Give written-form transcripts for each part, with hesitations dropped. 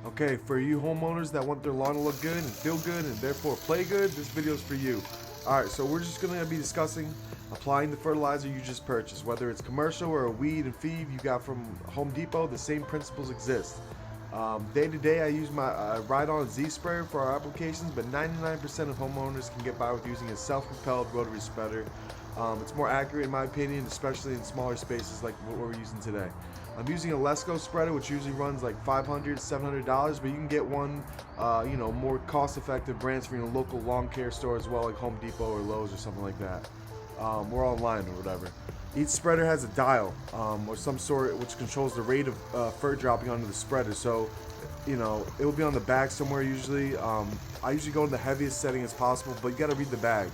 Okay, for you homeowners that want their lawn to look good and feel good and therefore play good, this video is for you. Alright, so we're just going to be discussing applying the fertilizer you just purchased. Whether it's commercial or a weed and feed you got from Home Depot, the same principles exist. Day to day I use my Ride-On Z sprayer for our applications, but 99% of homeowners can get by with using a self-propelled rotary spreader. It's more accurate in my opinion, especially in smaller spaces like what we're using today. I'm using a Lesco spreader, which usually runs like $500, $700, but you can get one, more cost-effective brands from your local lawn care store as well, like Home Depot or Lowe's or something like that. Or online or whatever. Each spreader has a dial or some sort which controls the rate of Fert dropping onto the spreader. So, it will be on the back somewhere usually. I usually go in the heaviest setting as possible, but you got to read the bag.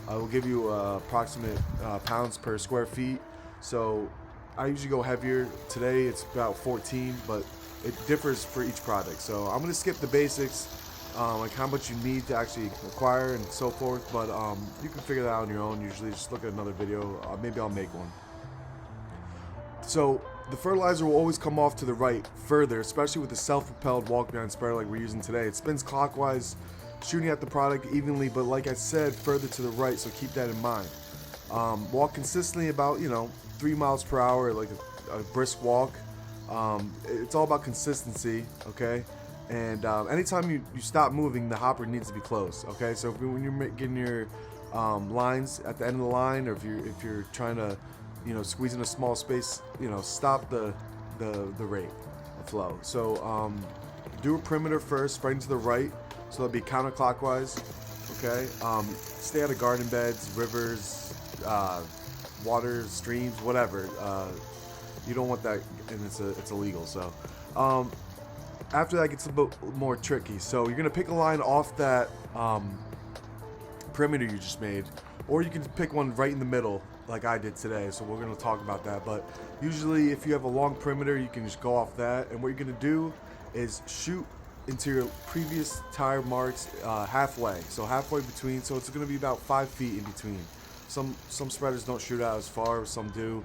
It will give you approximate pounds per square feet. So I usually go heavier. Today it's about 14, but it differs for each product. So I'm going to skip the basics, like how much you need to actually acquire and so forth, but you can figure that out on your own. Usually just look at another video. Maybe I'll make one. So the fertilizer will always come off to the right further, especially with the self-propelled walk-behind spreader like we're using today. It spins clockwise, shooting at the product evenly, but like I said, further to the right, so keep that in mind. Walk consistently about 3 miles per hour, like a brisk walk. It's all about consistency, okay? And anytime you stop moving, the hopper needs to be closed, okay? So when you're getting your lines at the end of the line, or if you're trying to squeeze in a small space, stop the rate of flow. So do a perimeter first, spreading to the right, so it'll be counterclockwise, okay? Stay out of garden beds, rivers, water, streams, whatever. You don't want that, and it's illegal. So after that gets a bit more tricky. So you're gonna pick a line off that perimeter you just made, or you can pick one right in the middle like I did today. So we're gonna talk about that, but usually if you have a long perimeter, you can just go off that, and what you're gonna do is shoot into your previous tire marks halfway, so halfway between. So it's gonna be about 5 feet in between. Some spreaders don't shoot out as far, some do,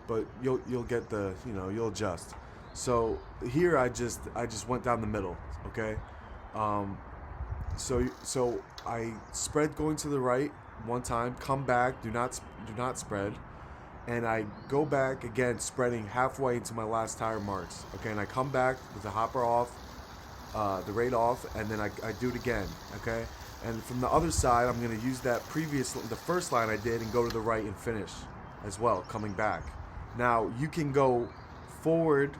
but you'll get the you'll adjust. So here I just went down the middle, okay? So I spread going to the right one time, come back, do not spread, and I go back again, spreading halfway into my last tire marks, okay? And I come back with the hopper off, the rate off, and then I do it again, okay? And from the other side, I'm going to use the first line I did, and go to the right and finish as well, coming back. Now, you can go forward,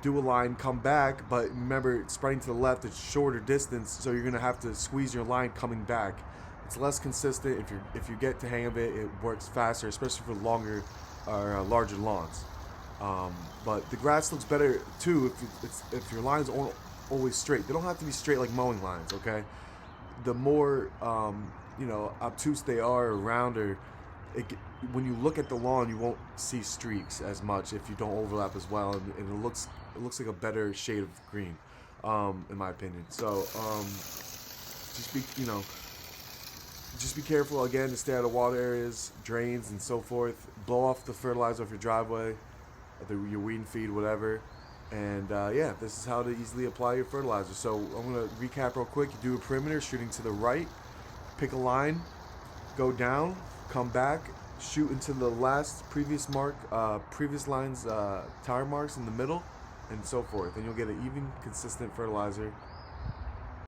do a line, come back, but remember, spreading to the left, it's shorter distance, so you're going to have to squeeze your line coming back. It's less consistent. If you get the hang of it, it works faster, especially for longer or larger lawns. But the grass looks better too if your lines aren't always straight. They don't have to be straight like mowing lines, okay? The more obtuse they are, or round, or when you look at the lawn, you won't see streaks as much if you don't overlap as well, and it looks like a better shade of green, in my opinion. So just be careful again to stay out of water areas, drains, and so forth. Blow off the fertilizer off your driveway, your weed and feed, whatever. And yeah, this is how to easily apply your fertilizer. So I'm going to recap real quick. You do a perimeter, shooting to the right, pick a line, go down, come back, shoot into the previous line's tire marks in the middle, and so forth. And you'll get an even, consistent fertilizer